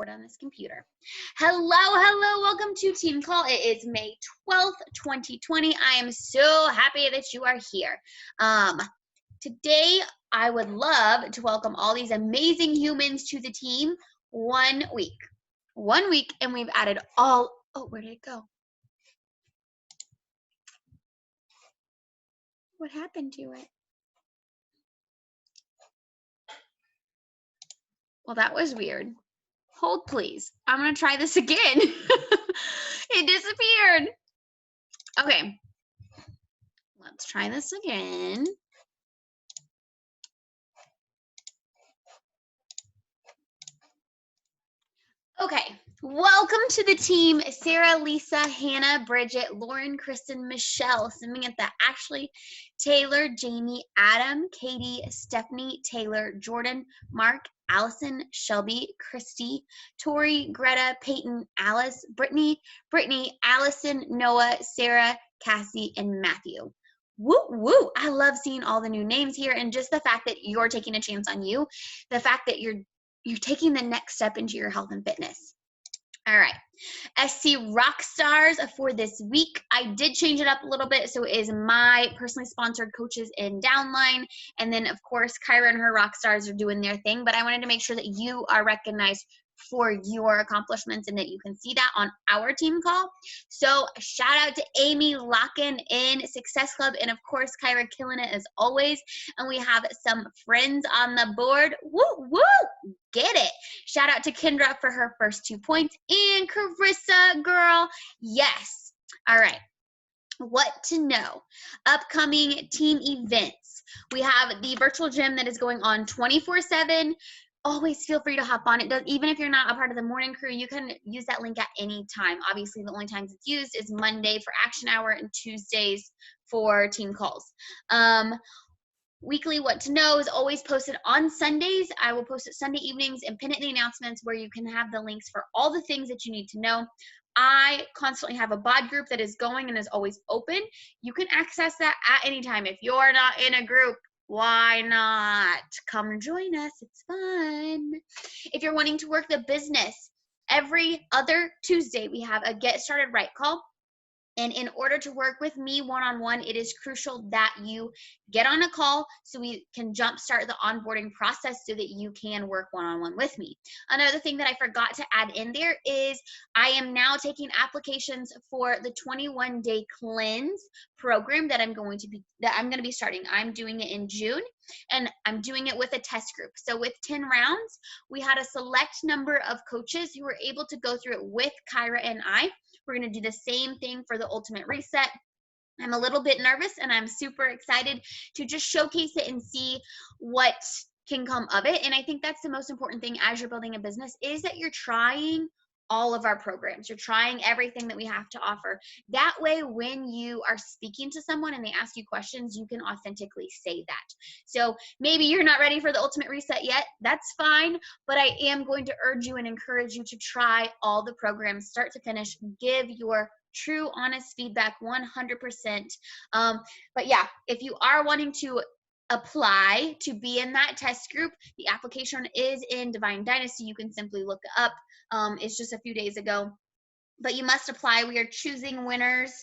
on this computer. Hello, welcome to Team Call. It is May 12th, 2020. I am so happy that you are here. Today, I would love to welcome all these amazing humans to the team. 1 week. 1 week, and we've added oh, where did it go? What happened to it? Well, that was weird. Hold, please. I'm going to try this again. It disappeared. Okay. Let's try this again. Okay. Welcome to the team, Sarah, Lisa, Hannah, Bridget, Lauren, Kristen, Michelle, Samantha, Ashley, Taylor, Jamie, Adam, Katie, Stephanie, Taylor, Jordan, Mark, Allison, Shelby, Christy, Tori, Greta, Peyton, Alice, Brittany, Allison, Noah, Sarah, Cassie, and Matthew. Woo, woo. I love seeing all the new names here, and just the fact that you're taking a chance on you, the fact that you're taking the next step into your health and fitness. All right, SC Rock Stars for this week. I did change it up a little bit, so it is my personally sponsored coaches in downline, and then of course Kyra and her Rock Stars are doing their thing, but I wanted to make sure that you are recognized for your accomplishments and that you can see that on our team call. So shout out to Amy locking in Success Club, and of course Kyra killing it as always. And we have some friends on the board. Woo woo, get it. Shout out to Kendra for her first 2 points, and Carissa, girl, yes. All right, what to know. Upcoming team events. We have the virtual gym that is going on 24/7. Always feel free to hop on. It does, even if you're not a part of the morning crew, you can use that link at any time. Obviously, the only times it's used is Monday for action hour and Tuesdays for team calls. Weekly what to know is always posted on Sundays. I will post it Sunday evenings and pin it in the announcements where you can have the links for all the things that you need to know. I constantly have a bod group that is going and is always open. You can access that at any time. If you're not in a group, why not? Come join us. It's fun. If you're wanting to work the business, every other Tuesday we have a Get Started Right call. And in order to work with me one-on-one, it is crucial that you get on a call so we can jumpstart the onboarding process so that you can work one-on-one with me. Another thing that I forgot to add in there is I am now taking applications for the 21-day cleanse program that I'm going to be starting. I'm doing it in June, and I'm doing it with a test group. So with 10 rounds, we had a select number of coaches who were able to go through it with Kyra and I. We're going to do the same thing for the Ultimate Reset. I'm a little bit nervous, and I'm super excited to just showcase it and see what can come of it. And I think that's the most important thing as you're building a business, is that you're trying all of our programs. You're trying everything that we have to offer. That way, when you are speaking to someone and they ask you questions, you can authentically say that. So maybe you're not ready for the Ultimate Reset yet. That's fine. But I am going to urge you and encourage you to try all the programs, start to finish. Give your true, honest feedback 100%. But yeah, if you are wanting to apply to be in that test group, the application is in Divine Dynasty. You can simply look it up. It's just a few days ago, but you must apply. We are choosing winners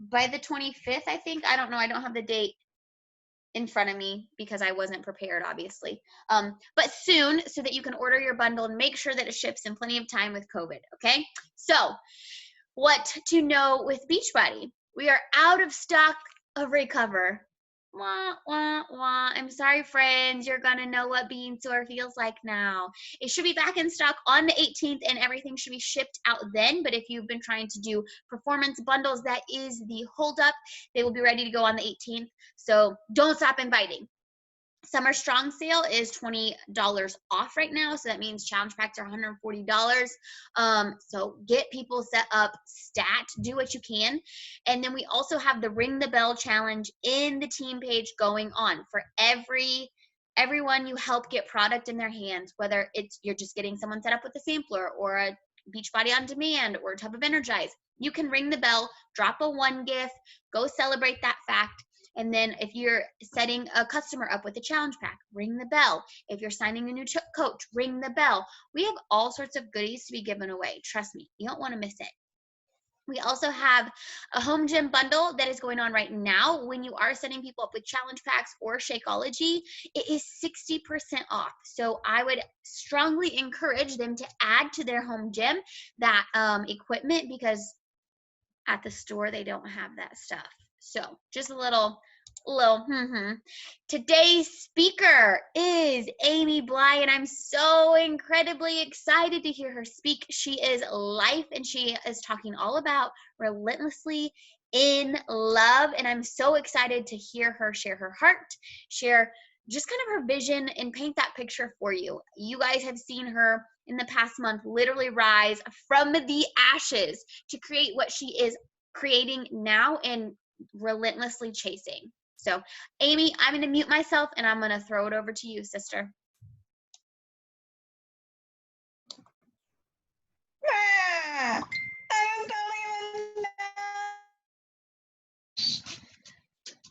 by the 25th, I think. I don't know. I don't have the date in front of me because I wasn't prepared, obviously. But soon, so that you can order your bundle and make sure that it ships in plenty of time with COVID, okay? So what to know with Beachbody. We are out of stock of Recover. Wah, wah, wah. I'm sorry, friends. You're going to know what being sore feels like now. It should be back in stock on the 18th, and everything should be shipped out then. But if you've been trying to do performance bundles, that is the holdup. They will be ready to go on the 18th. So don't stop inviting. Summer Strong sale is $20 off right now. So that means challenge packs are $140. So get people set up, stat, do what you can. And then we also have the Ring the Bell challenge in the team page going on for everyone you help get product in their hands, whether it's you're just getting someone set up with a sampler or a Beachbody on Demand or a tub of Energize. You can ring the bell, drop a 1 gift, go celebrate that fact. And then if you're setting a customer up with a challenge pack, ring the bell. If you're signing a new coach, ring the bell. We have all sorts of goodies to be given away. Trust me, you don't want to miss it. We also have a home gym bundle that is going on right now. When you are setting people up with challenge packs or Shakeology, it is 60% off. So I would strongly encourage them to add to their home gym that equipment, because at the store they don't have that stuff. So just a little Today's speaker is Amy Bly, and I'm so incredibly excited to hear her speak. She is life, and she is talking all about relentlessly in love, and I'm so excited to hear her share her heart, share just kind of her vision, and paint that picture for you. You guys have seen her in the past month literally rise from the ashes to create what she is creating now and relentlessly chasing. So, Amy, I'm going to mute myself and I'm going to throw it over to you, sister. I don't even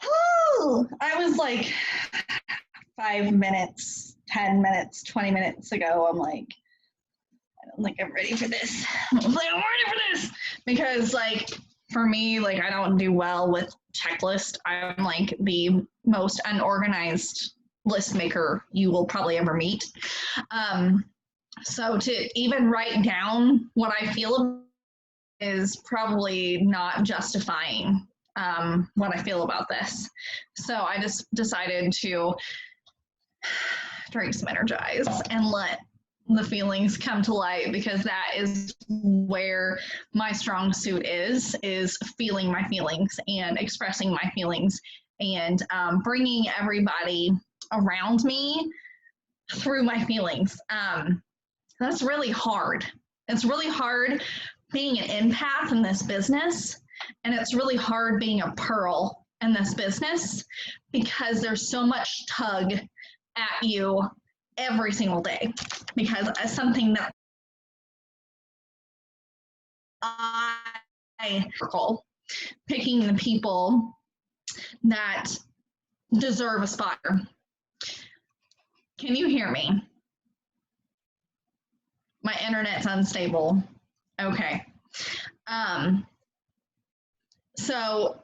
know. I was like 5 minutes, 10 minutes, 20 minutes ago. I'm like, I don't think I'm ready for this. I'm ready for this. Because like, for me, like I don't do well with checklist. I'm like the most unorganized list maker you will probably ever meet. So to even write down what I feel is probably not justifying what I feel about this. So I just decided to drink some Energize and let the feelings come to light, because that is where my strong suit is feeling my feelings and expressing my feelings and bringing everybody around me through my feelings. That's really hard. It's really hard being an empath in this business, and it's really hard being a pearl in this business, because there's so much tug at you every single day, because it's something that I call picking the people that deserve a spot. Can you hear me? My internet's unstable. Okay. So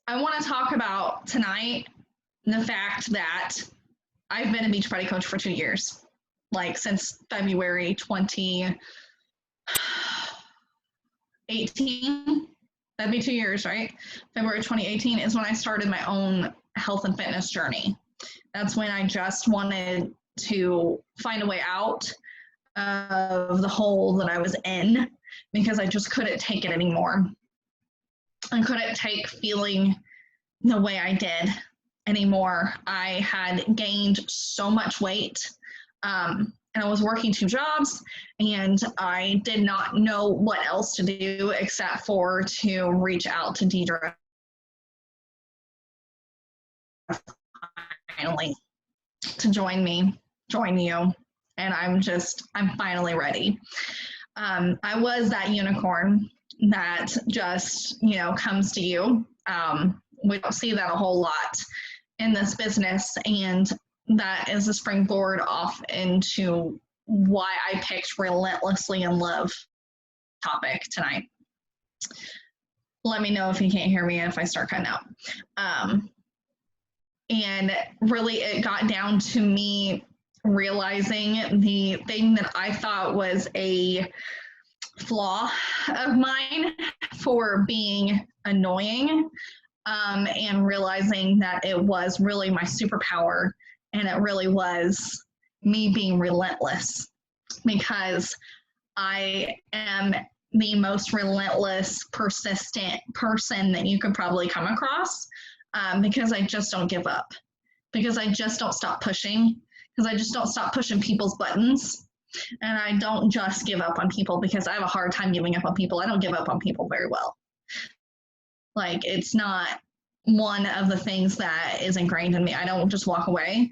I want to talk about tonight the fact that I've been a Beachbody coach for 2 years, like since February 2018. That'd be 2 years, right? February 2018 is when I started my own health and fitness journey. That's when I just wanted to find a way out of the hole that I was in, because I just couldn't take it anymore. I couldn't take feeling the way I did anymore. I had gained so much weight, and I was working 2 jobs, and I did not know what else to do except for to reach out to Deidre finally to join you, and I'm finally ready. I was that unicorn that just, comes to you. We don't see that a whole lot in this business, and that is a springboard off into why I picked Relentlessly in Love topic tonight. Let me know if you can't hear me and if I start cutting out. And really it got down to me realizing the thing that I thought was a flaw of mine for being annoying, and realizing that it was really my superpower, and it really was me being relentless, because I am the most relentless, persistent person that you could probably come across, because I just don't give up, because I just don't stop pushing, because I just don't stop pushing people's buttons. And I don't just give up on people, because I have a hard time giving up on people. I don't give up on people very well. Like, it's not one of the things that is ingrained in me. I don't just walk away.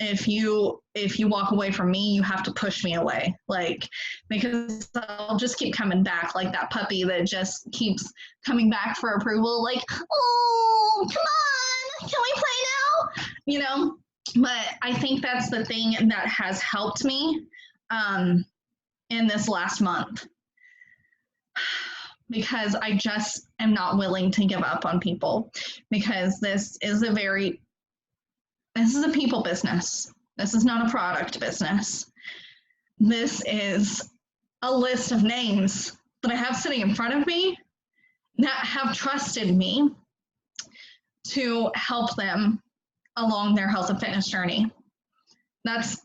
if you walk away from me, you have to push me away, like, because I'll just keep coming back like that puppy that just keeps coming back for approval, like, oh, come on, can we play now, you know. But I think that's the thing that has helped me in this last month, because I just am not willing to give up on people, because this is a people business. This is not a product business. This is a list of names that I have sitting in front of me that have trusted me to help them along their health and fitness journey. That's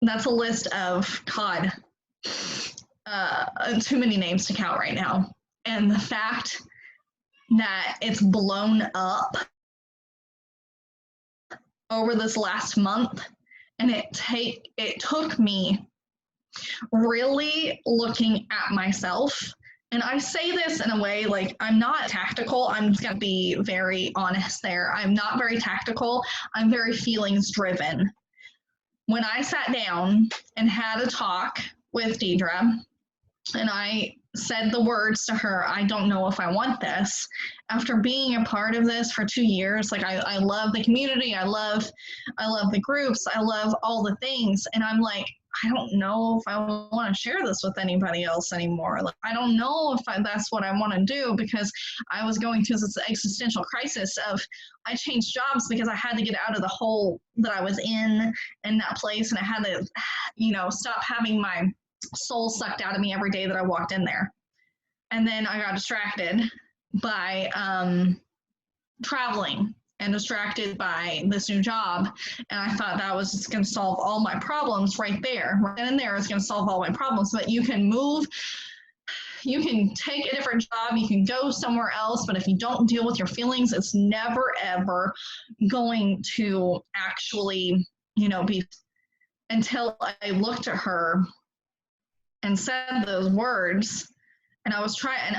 a list of, God, too many names to count right now. And the fact that it's blown up over this last month, and it took me really looking at myself. And I say this in a way, like, I'm not tactical. I'm just going to be very honest there. I'm not very tactical. I'm very feelings driven. When I sat down and had a talk with Deidre, and I said the words to her, I don't know if I want this. After being a part of this for 2 years, like, I love the community. I love the groups. I love all the things. And I'm like, I don't know if I want to share this with anybody else anymore. Like, I don't know if that's what I want to do, because I was going through this existential crisis of, I changed jobs because I had to get out of the hole that I was in that place. And I had to, stop having my soul sucked out of me every day that I walked in there. And then I got distracted by traveling and distracted by this new job. And I thought that was just going to solve all my problems right there. Right in there is going to solve all my problems. But you can move, you can take a different job, you can go somewhere else. But if you don't deal with your feelings, it's never, ever going to actually, be, until I looked at her and said those words. And I was trying,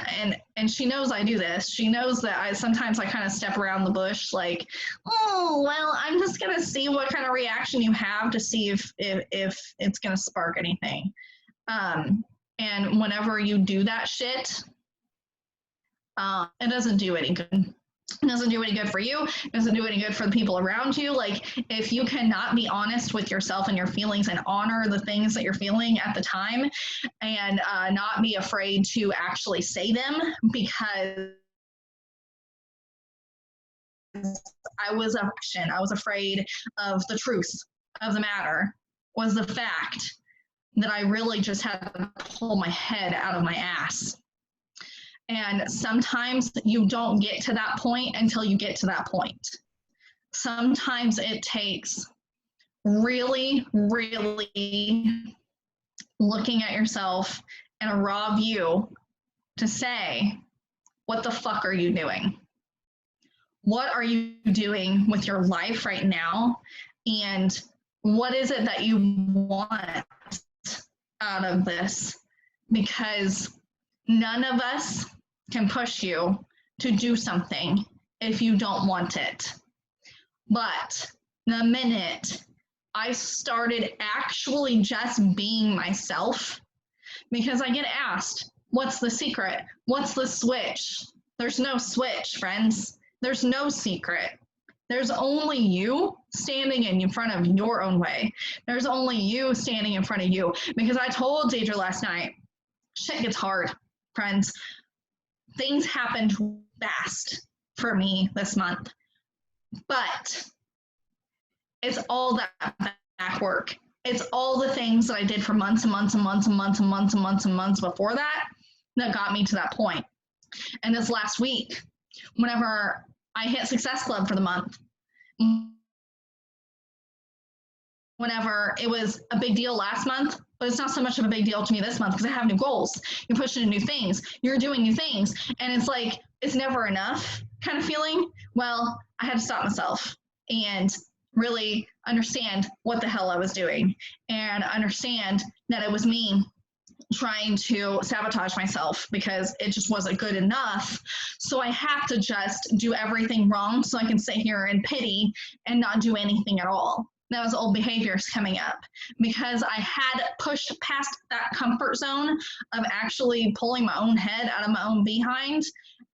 and she knows I do this. She knows that I sometimes kind of step around the bush, like, oh, well, I'm just going to see what kind of reaction you have to see if it's going to spark anything. And whenever you do that shit, it doesn't do any good. It doesn't do any good for you. It doesn't do any good for the people around you. Like, if you cannot be honest with yourself and your feelings and honor the things that you're feeling at the time, and not be afraid to actually say them, because I was afraid of the truth of the matter, was the fact that I really just had to pull my head out of my ass. And sometimes you don't get to that point until you get to that point. Sometimes it takes really, really looking at yourself in a raw view to say, what the fuck are you doing? What are you doing with your life right now? And what is it that you want out of this? Because none of us can push you to do something if you don't want it. But the minute I started actually just being myself, because I get asked, what's the secret? What's the switch? There's no switch, friends. There's no secret. There's only you standing in front of your own way. There's only you standing in front of you. Because I told Deidre last night, shit gets hard, friends. Things happened fast for me this month, but it's all that back work. It's all the things that I did for months and months and months and months and months and months and months before that got me to that point. And this last week, whenever I hit Success Club for the month, whenever it was a big deal last month, but it's not so much of a big deal to me this month because I have new goals. You're pushing new things. You're doing new things. And it's like, it's never enough kind of feeling. Well, I had to stop myself and really understand what the hell I was doing and understand that it was me trying to sabotage myself because it just wasn't good enough. So I have to just do everything wrong so I can sit here and pity and not do anything at all. That was old behaviors coming up because I had pushed past that comfort zone of actually pulling my own head out of my own behind.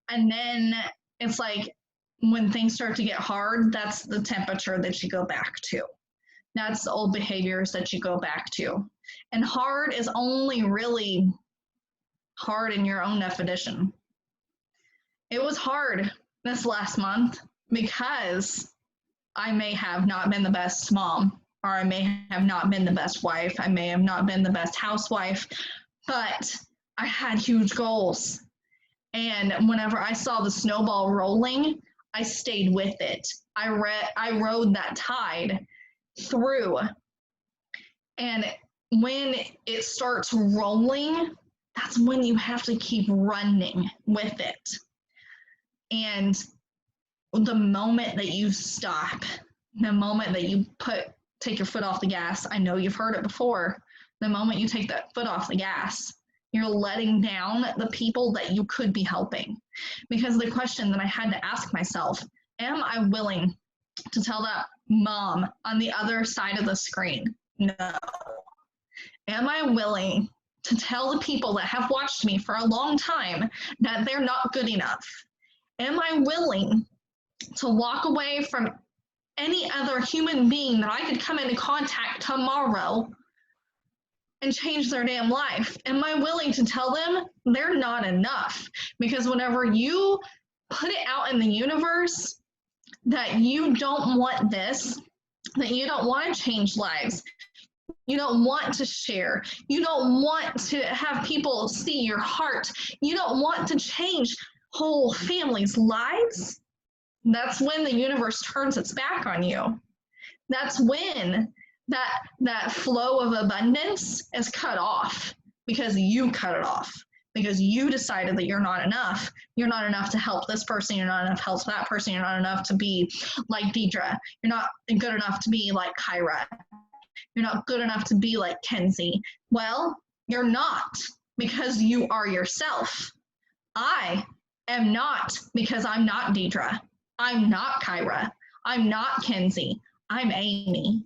And then it's like when things start to get hard, that's the temperature that you go back to. That's the old behaviors that you go back to. And hard is only really hard in your own definition. It was hard this last month because I may have not been the best mom, or I may have not been the best wife. I may have not been the best housewife, but I had huge goals. And whenever I saw the snowball rolling, I stayed with it. I rode that tide through. And when it starts rolling, that's when you have to keep running with it. And the moment that you stop, the moment that you take your foot off the gas, I know you've heard it before, the moment you take that foot off the gas, you're letting down the people that you could be helping. Because the question that I had to ask myself, am I willing to tell that mom on the other side of the screen, no? Am I willing to tell the people that have watched me for a long time that they're not good enough? Am I willing to walk away from any other human being that I could come into contact tomorrow and change their damn life? Am I willing to tell them they're not enough? Because whenever you put it out in the universe that you don't want this, that you don't want to change lives, you don't want to share, you don't want to have people see your heart, you don't want to change whole families' lives, that's when the universe turns its back on you. That's when that flow of abundance is cut off, because you cut it off, because you decided that you're not enough. You're not enough to help this person. You're not enough to help that person. You're not enough to be like Deidre. You're not good enough to be like Kyra. You're not good enough to be like Kenzie. Well, you're not, because you are yourself. I am not, because I'm not Deidre. I'm not Kyra. I'm not Kenzie. I'm Amy.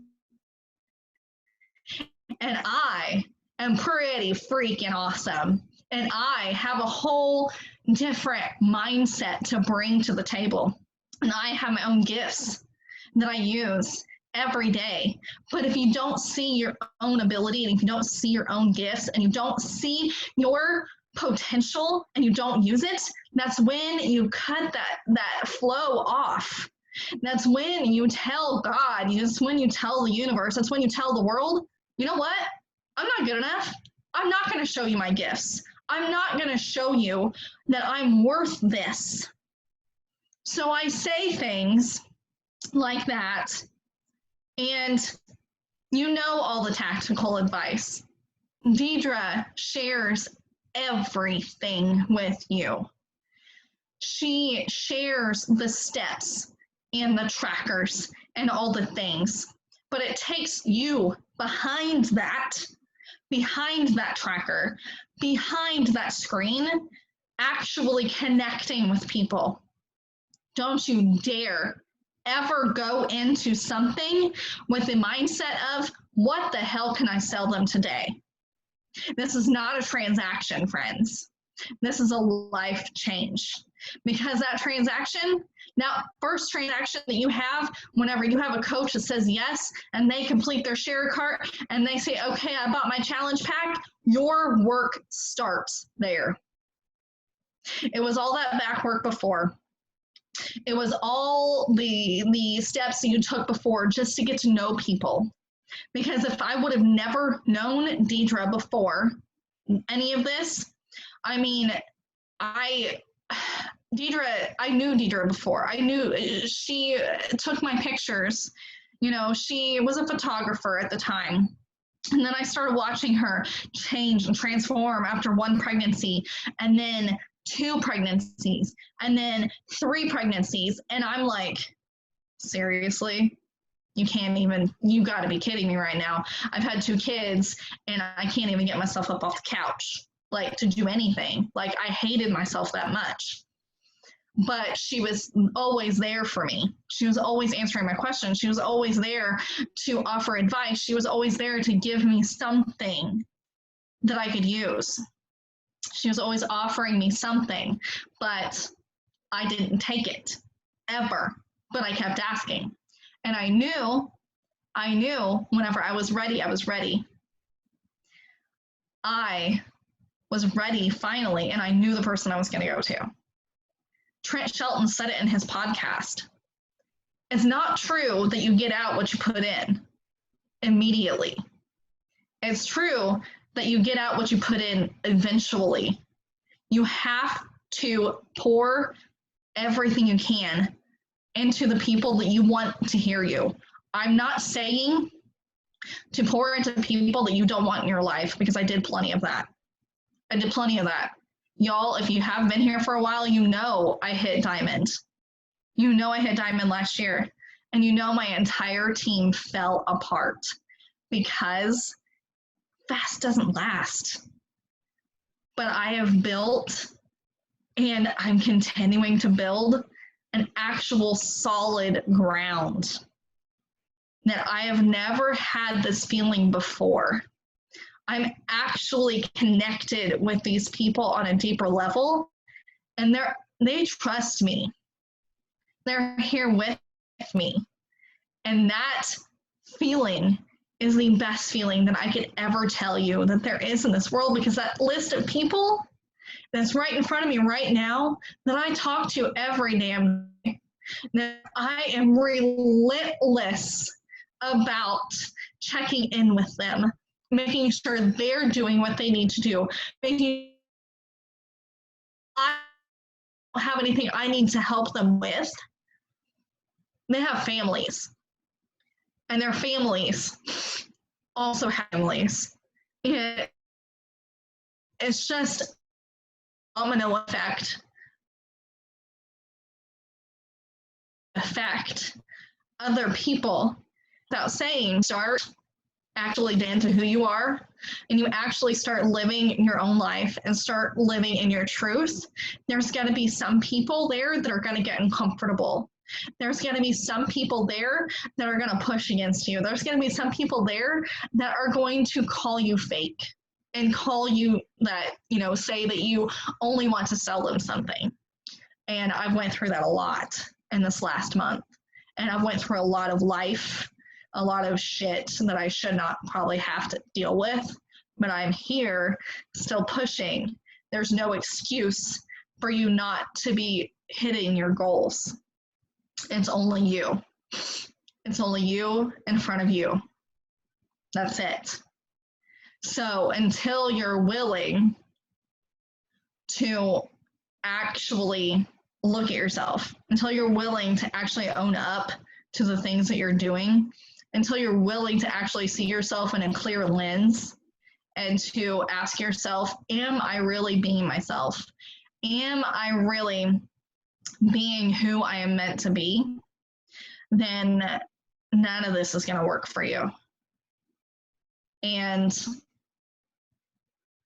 And I am pretty freaking awesome. And I have a whole different mindset to bring to the table. And I have my own gifts that I use every day. But if you don't see your own ability, and if you don't see your own gifts, and you don't see your potential and you don't use it, that's when you cut that flow off. That's when you tell God, that's when you tell the universe, that's when you tell the world, you know what? I'm not good enough. I'm not going to show you my gifts. I'm not going to show you that I'm worth this. So I say things like that, and you know all the tactical advice. Deidre shares everything with you. She shares the steps and the trackers and all the things, but it takes you behind that tracker, behind that screen, actually connecting with people. Don't you dare ever go into something with the mindset of, what the hell can I sell them today? This is not a transaction, friends. This is a life change. Because that transaction, now first transaction that you have, whenever you have a coach that says yes, and they complete their share cart, and they say, okay, I bought my challenge pack, your work starts there. It was all that back work before. It was all the steps that you took before just to get to know people. Because if I would have never known Deidre before any of this, I mean, I knew Deidre before. I knew she took my pictures. You know, she was a photographer at the time. And then I started watching her change and transform after one pregnancy, and then 2 pregnancies, and then 3 pregnancies. And I'm like, seriously? You got to be kidding me right now. I've had 2 kids and I can't even get myself up off the couch, like, to do anything. Like, I hated myself that much. but she was always there for me. She was always answering my questions. She was always there to offer advice. She was always there to give me something that I could use. She was always offering me something, but I didn't take it ever. But I kept asking. And I knew whenever I was ready, I was ready. I was ready finally, and I knew the person I was going to go to. Trent Shelton said it in his podcast. It's not true that you get out what you put in immediately. It's true that you get out what you put in eventually. You have to pour everything you can into the people that you want to hear you. I'm not saying to pour into people that you don't want in your life, because I did plenty of that. Y'all, if you have been here for a while, you know I hit diamond. You know I hit diamond last year. And you know my entire team fell apart because fast doesn't last. But I have built, and I'm continuing to build, an actual solid ground that I have never had this feeling before. I'm actually connected with these people on a deeper level, and they trust me. They're here with me. And that feeling is the best feeling that I could ever tell you that there is in this world, because that list of people that's right in front of me right now that I talk to every damn day, that I am relentless about checking in with them, making sure they're doing what they need to do, making I don't have anything I need to help them with. They have families, and their families also have families. It's just domino effect other people without saying. Start actually down to who you are, and you actually start living your own life and start living in your truth. There's going to be some people there that are going to get uncomfortable. There's going to be some people there that are going to push against you. There's going to be some people there that are going to call you fake and call you that, say that you only want to sell them something. And I went through that a lot in this last month. And I went through a lot of life, a lot of shit that I should not probably have to deal with, but I'm here still pushing. There's no excuse for you not to be hitting your goals. It's only you. It's only you in front of you. That's it. So until you're willing to actually look at yourself, until you're willing to actually own up to the things that you're doing, until you're willing to actually see yourself in a clear lens and to ask yourself, am I really being myself? Am I really being who I am meant to be? Then none of this is going to work for you. And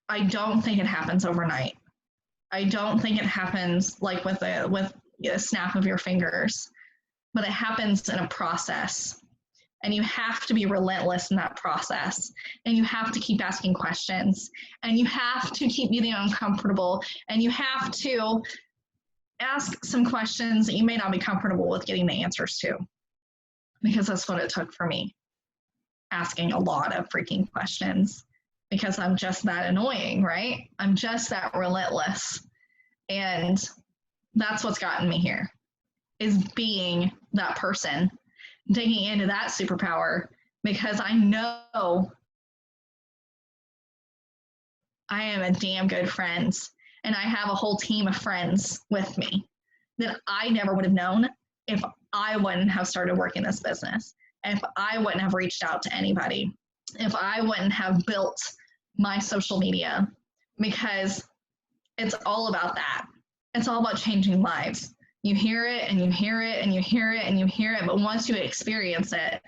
I don't think it happens overnight. I don't think it happens like with a snap of your fingers, but it happens in a process. And you have to be relentless in that process. And you have to keep asking questions. And you have to keep getting uncomfortable. And you have to ask some questions that you may not be comfortable with getting the answers to. Because that's what it took for me. Asking a lot of freaking questions. Because I'm just that annoying, right? I'm just that relentless. And that's what's gotten me here. Is being that person. Digging into that superpower, because I know I am a damn good friend, and I have a whole team of friends with me that I never would have known if I wouldn't have started working this business, if I wouldn't have reached out to anybody, if I wouldn't have built my social media, because it's all about that. It's all about changing lives. You hear it and you hear it and you hear it and you hear it, but once you experience it,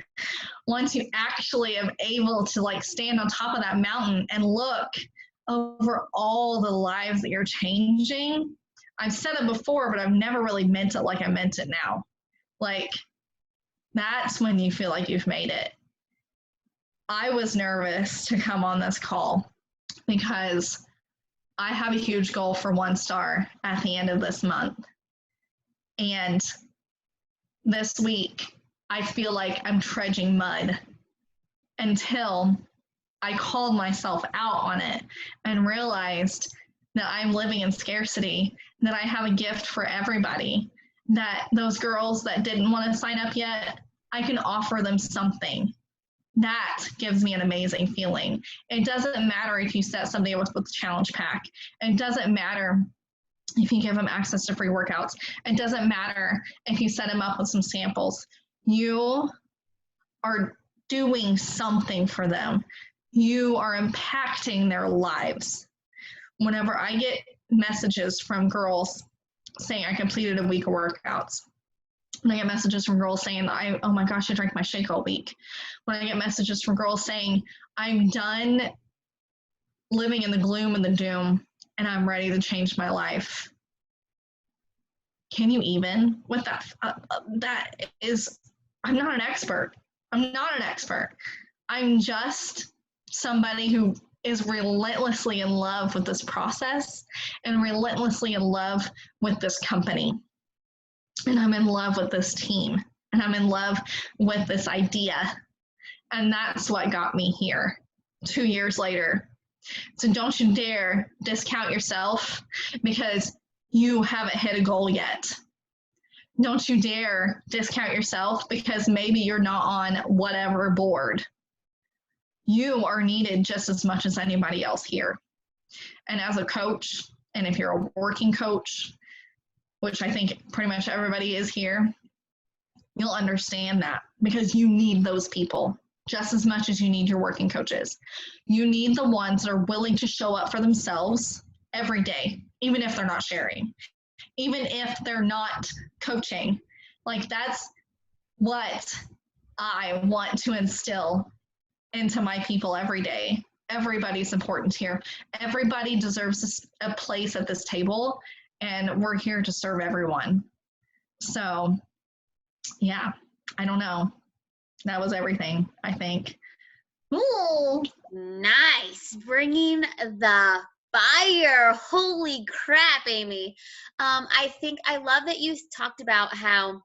once you actually am able to stand on top of that mountain and look over all the lives that you're changing, I've said it before, but I've never really meant it like I meant it now. Like, that's when you feel like you've made it. I was nervous to come on this call because I have a huge goal for 1 star at the end of this month. And this week, I feel like I'm trudging mud until I called myself out on it and realized that I'm living in scarcity, that I have a gift for everybody, that those girls that didn't want to sign up yet, I can offer them something. That gives me an amazing feeling. It doesn't matter if you set somebody up with the challenge pack. It doesn't matter if you give them access to free workouts. It doesn't matter if you set them up with some samples. You are doing something for them. You are impacting their lives. Whenever I get messages from girls saying I completed a week of workouts, when I get messages from girls saying, oh my gosh, I drank my shake all week. When I get messages from girls saying, I'm done living in the gloom and the doom, and I'm ready to change my life. Can you even with that? That is, I'm not an expert. I'm not an expert. I'm just somebody who is relentlessly in love with this process and relentlessly in love with this company. And I'm in love with this team. And I'm in love with this idea. And that's what got me here 2 years later. So don't you dare discount yourself because you haven't hit a goal yet. Don't you dare discount yourself because maybe you're not on whatever board. You are needed just as much as anybody else here. And as a coach, and if you're a working coach, which I think pretty much everybody is here, you'll understand that because you need those people just as much as you need your working coaches. You need the ones that are willing to show up for themselves every day, even if they're not sharing, even if they're not coaching. Like, that's what I want to instill into my people every day. Everybody's important here. Everybody deserves a place at this table, and we're here to serve everyone. So, yeah, I don't know. That was everything, I think. Ooh. Nice. Bringing the fire. Holy crap, Amy. I think I love that you talked about how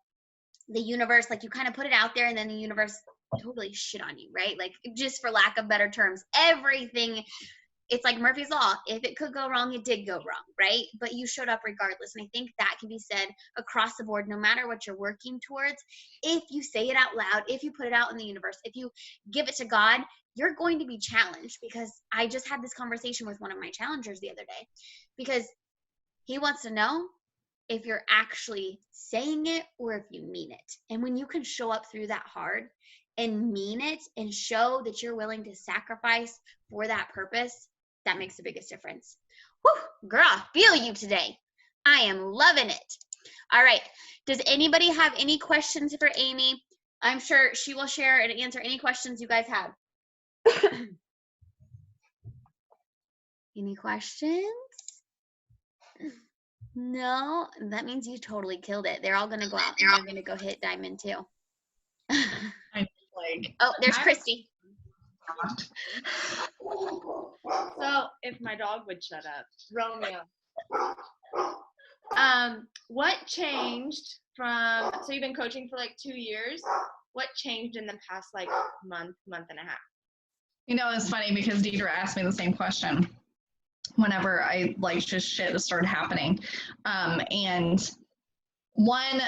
the universe, like, you kind of put it out there and then the universe totally shit on you, right? Like, just for lack of better terms, everything, it's like Murphy's Law. If it could go wrong, it did go wrong, right? But you showed up regardless. And I think that can be said across the board, no matter what you're working towards. If you say it out loud, if you put it out in the universe, if you give it to God, you're going to be challenged. Because I just had this conversation with one of my challengers the other day, because he wants to know if you're actually saying it or if you mean it. And when you can show up through that hard and mean it and show that you're willing to sacrifice for that purpose, that makes the biggest difference. Whew, girl, I feel you today. I am loving it. All right. Does anybody have any questions for Amy? I'm sure she will share and answer any questions you guys have. Any questions? No? That means you totally killed it. They're all going to go out and they're going to go hit Diamond too. Oh, there's Christy. So if my dog would shut up, Romeo. What changed from, so you've been coaching for like 2 years. What changed in the past like month and a half? You know, it's funny because Deidre asked me the same question whenever I just shit started happening. And one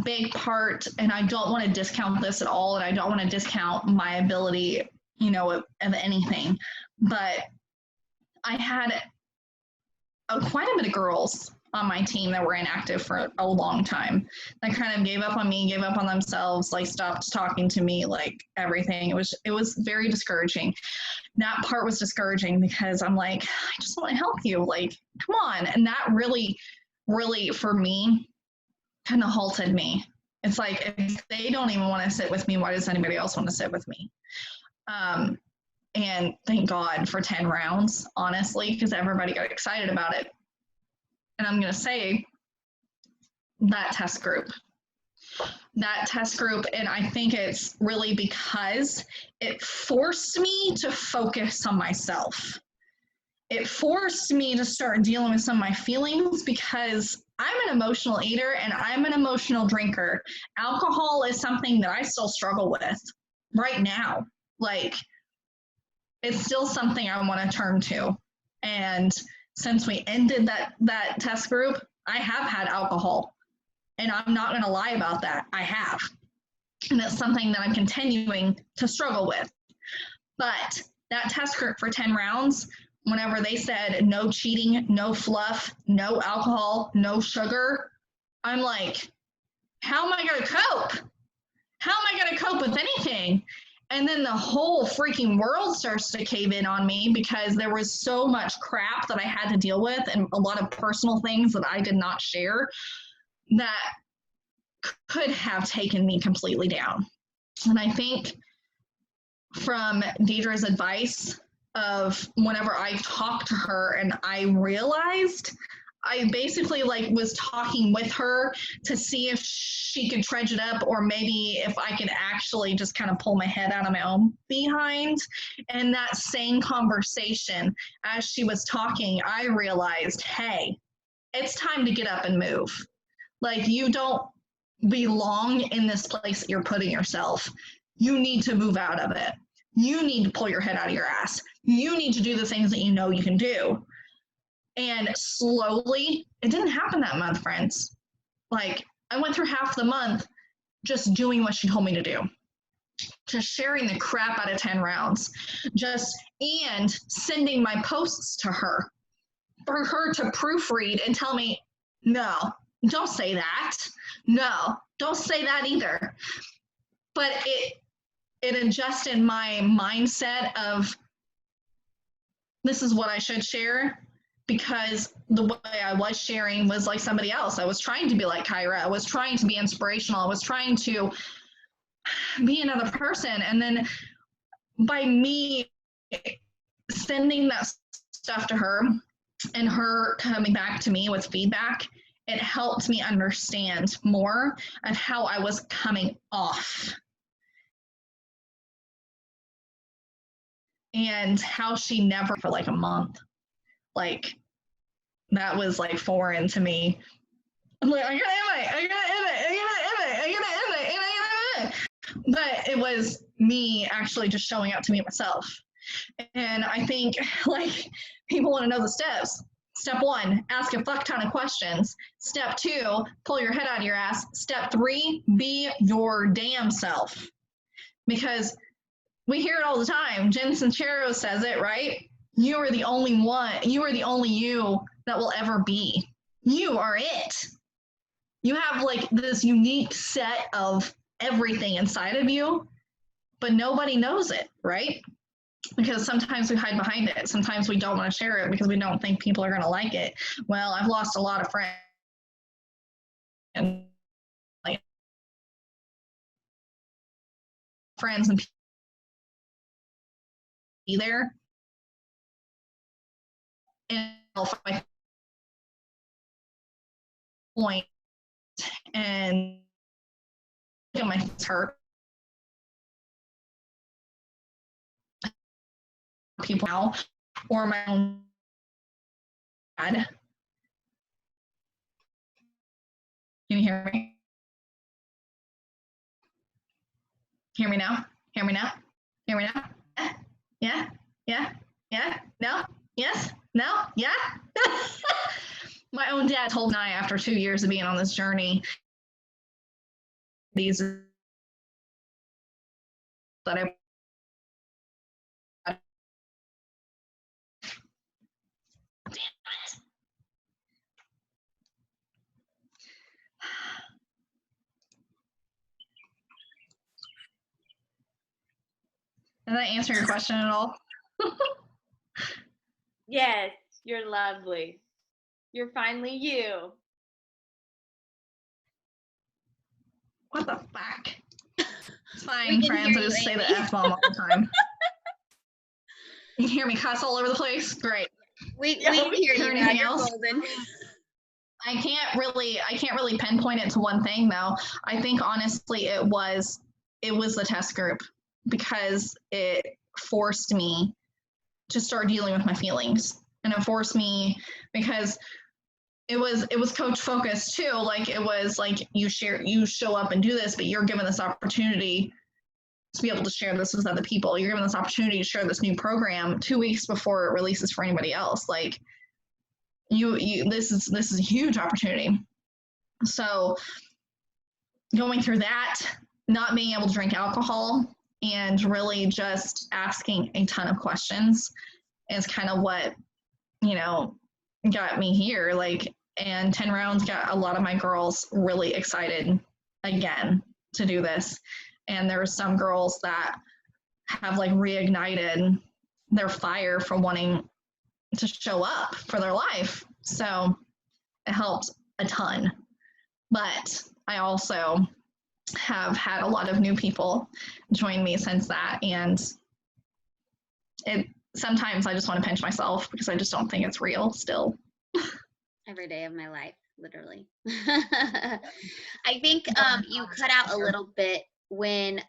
big part, and I don't want to discount this at all, and I don't want to discount my ability, of anything, but I had quite a bit of girls on my team that were inactive for a long time. That kind of gave up on me, gave up on themselves, stopped talking to me, everything. It was very discouraging. That part was discouraging because I'm like, I just want to help you. Come on. And that really, really, for me, kind of halted me. It's like, if they don't even want to sit with me, why does anybody else want to sit with me? And thank God for 10 rounds, honestly, because everybody got excited about it. and I'm going to say that test group. And I think it's really because it forced me to focus on myself. It forced me to start dealing with some of my feelings because I'm an emotional eater and I'm an emotional drinker. Alcohol is something that I still struggle with right now. Like, it's still something I want to turn to. And since we ended that test group, I have had alcohol. And I'm not going to lie about that. I have. And it's something that I'm continuing to struggle with. But that test group for 10 rounds, whenever they said no cheating, no fluff, no alcohol, no sugar, I'm like, how am I going to cope? How am I going to cope with anything? And then the whole freaking world starts to cave in on me because there was so much crap that I had to deal with and a lot of personal things that I did not share that could have taken me completely down. And I think from Deidre's advice of whenever I talked to her and I realized, I basically was talking with her to see if she could trudge it up or maybe if I could actually just kind of pull my head out of my own behind. And that same conversation, as she was talking, I realized, hey, it's time to get up and move. Like, you don't belong in this place that you're putting yourself. You need to move out of it. You need to pull your head out of your ass. You need to do the things that you know you can do. And slowly, it didn't happen that month, friends. Like, I went through half the month just doing what she told me to do. Just sharing the crap out of 10 rounds. And sending my posts to her for her to proofread and tell me, no, don't say that. No, don't say that either. But it adjusted my mindset of, this is what I should share, because the way I was sharing was like somebody else. I was trying to be like Kyra. I was trying to be inspirational. I was trying to be another person. And then by me sending that stuff to her and her coming back to me with feedback, it helped me understand more of how I was coming off. And how she never, for like a month, like, that was like foreign to me. I'm like, I gotta end it. But it was me actually just showing up to me myself. And I think, like, people want to know the steps. Step 1, ask a fuck ton of questions. Step 2, pull your head out of your ass. Step 3, be your damn self. Because we hear it all the time. Jen Sincero says it, right? You are the only one. You are the only you that will ever be. You are it. You have like this unique set of everything inside of you, but nobody knows it, right? Because sometimes we hide behind it. Sometimes we don't want to share it because we don't think people are going to like it. Well, I've lost a lot of friends. And like, friends and be there. And my point and my hurt people now or my own dad. Can you hear me? Hear me now? Hear me now? Hear me now? Yeah? Yeah? Yeah? No? Yes? No? Yeah? My own dad told me after 2 years of being on this journey, these that I Did that answer your question at all? Yes, you're lovely. You're finally you. What the fuck? It's fine, friends. I just say the F-bomb all the time. You can hear me cuss all over the place? Great. We can hear you now. Anything You're else? golden. I can't really pinpoint it to one thing though. I think honestly it was the test group, because it forced me to start dealing with my feelings, and it forced me, because it was coach focused too. Like it was like you show up and do this, but you're given this opportunity to be able to share this with other people. You're given this opportunity to share this new program 2 weeks before it releases for anybody else. Like this is a huge opportunity. So going through that, not being able to drink alcohol, and really just asking a ton of questions is kind of what, got me here. Like, and 10 rounds got a lot of my girls really excited again to do this. And there were some girls that have like reignited their fire for wanting to show up for their life. So it helped a ton. But I also have had a lot of new people join me since that. And sometimes I just want to pinch myself because I just don't think it's real still. Every day of my life, literally. I think you cut out a little bit when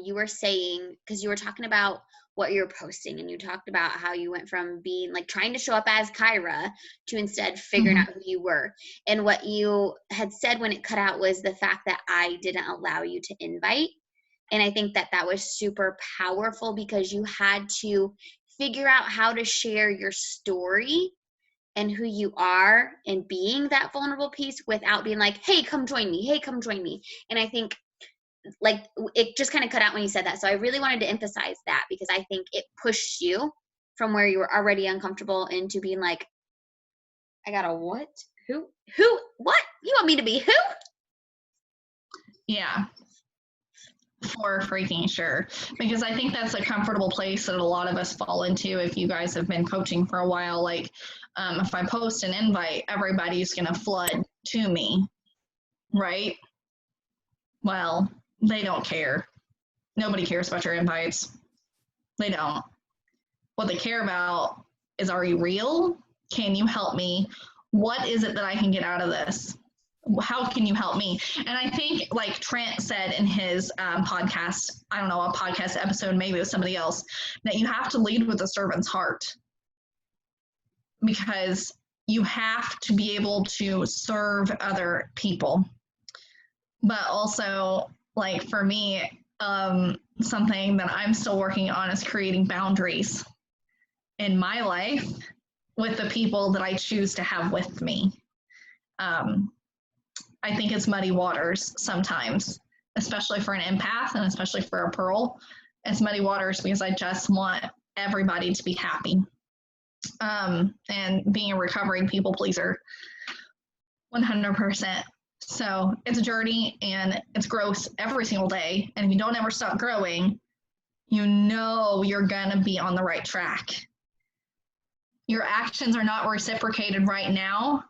you were saying, because you were talking about what you're posting, and you talked about how you went from being like trying to show up as Kyra to instead figuring out who you were. And what you had said when it cut out was the fact that I didn't allow you to invite. And I think that was super powerful, because you had to figure out how to share your story and who you are, and being that vulnerable piece without being like, hey, come join me. Hey, come join me. And I think like it just kind of cut out when you said that. So I really wanted to emphasize that, because I think it pushed you from where you were already uncomfortable into being like, I gotta what? Who? What? You want me to be who? Yeah. For freaking sure. Because I think that's a comfortable place that a lot of us fall into if you guys have been coaching for a while. Like, if I post an invite, everybody's going to flood to me, right? Well, they don't care. Nobody cares about your invites. They don't. What they care about is, are you real? Can you help me? What is it that I can get out of this? How can you help me? And I think, like Trent said in his podcast, I don't know, a podcast episode, maybe with somebody else, that you have to lead with a servant's heart, because you have to be able to serve other people. But also, like for me, something that I'm still working on is creating boundaries in my life with the people that I choose to have with me. I think it's muddy waters sometimes, especially for an empath and especially for a pearl. It's muddy waters because I just want everybody to be happy. And being a recovering people pleaser, 100%. So it's a journey and it's growth every single day. And if you don't ever stop growing, you know you're gonna be on the right track. Your actions are not reciprocated right now,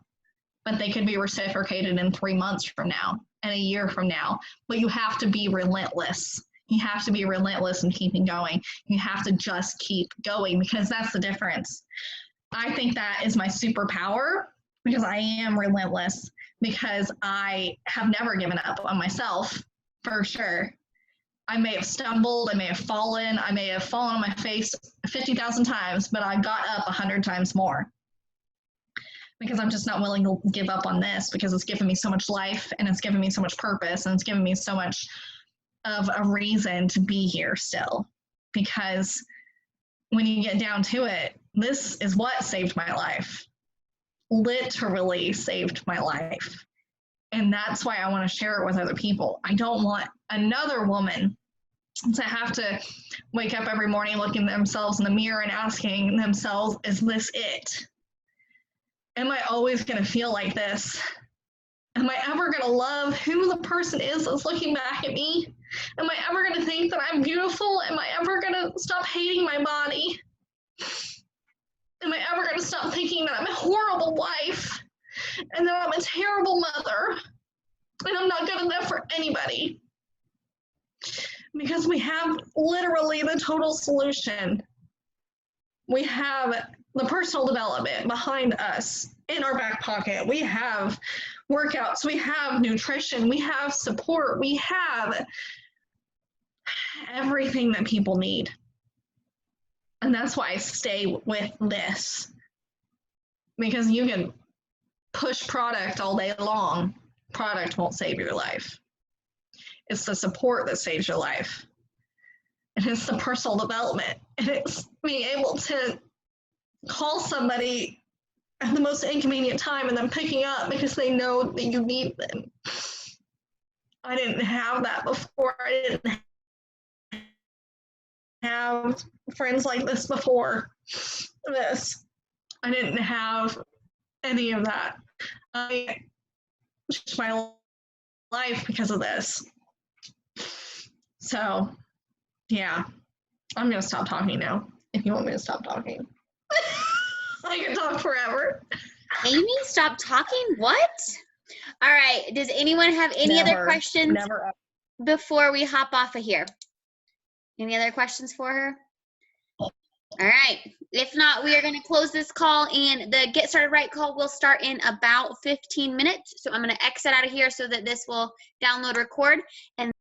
but they could be reciprocated in 3 months from now and a year from now. But you have to be relentless. You have to be relentless in keeping going. You have to just keep going, because that's the difference. I think that is my superpower, because I am relentless, because I have never given up on myself, for sure. I may have stumbled, I may have fallen on my face 50,000 times, but I got up 100 times more. Because I'm just not willing to give up on this, because it's given me so much life, and it's given me so much purpose, and it's given me so much of a reason to be here still. Because when you get down to it, this is what saved my life. Literally saved my life. And that's why I want to share it with other people. I don't want another woman to have to wake up every morning looking at themselves in the mirror and asking themselves, is this it? Am I always going to feel like this? Am I ever going to love who the person is that's looking back at me? Am I ever going to think that I'm beautiful? Am I ever going to stop hating my body? Am I ever going to stop thinking that I'm a horrible wife and that I'm a terrible mother and I'm not good enough for anybody? Because we have literally the total solution. We have the personal development behind us in our back pocket. We have workouts, we have nutrition, we have support, we have everything that people need. And that's why I stay with this. Because you can push product all day long. Product won't save your life. It's the support that saves your life. And it's the personal development. And it's being able to call somebody at the most inconvenient time and then picking up because they know that you need them. I didn't have that before. I didn't have friends like this before this. I didn't have any of that. I changed my life because of this. So, yeah, I'm going to stop talking now if you want me to stop talking. I can talk forever. Amy, stop talking? What? All right. Does anyone have any other questions before we hop off of here? Any other questions for her? All right. If not, we are going to close this call, and the Get Started Right call will start in about 15 minutes. So I'm going to exit out of here so that this will download record. And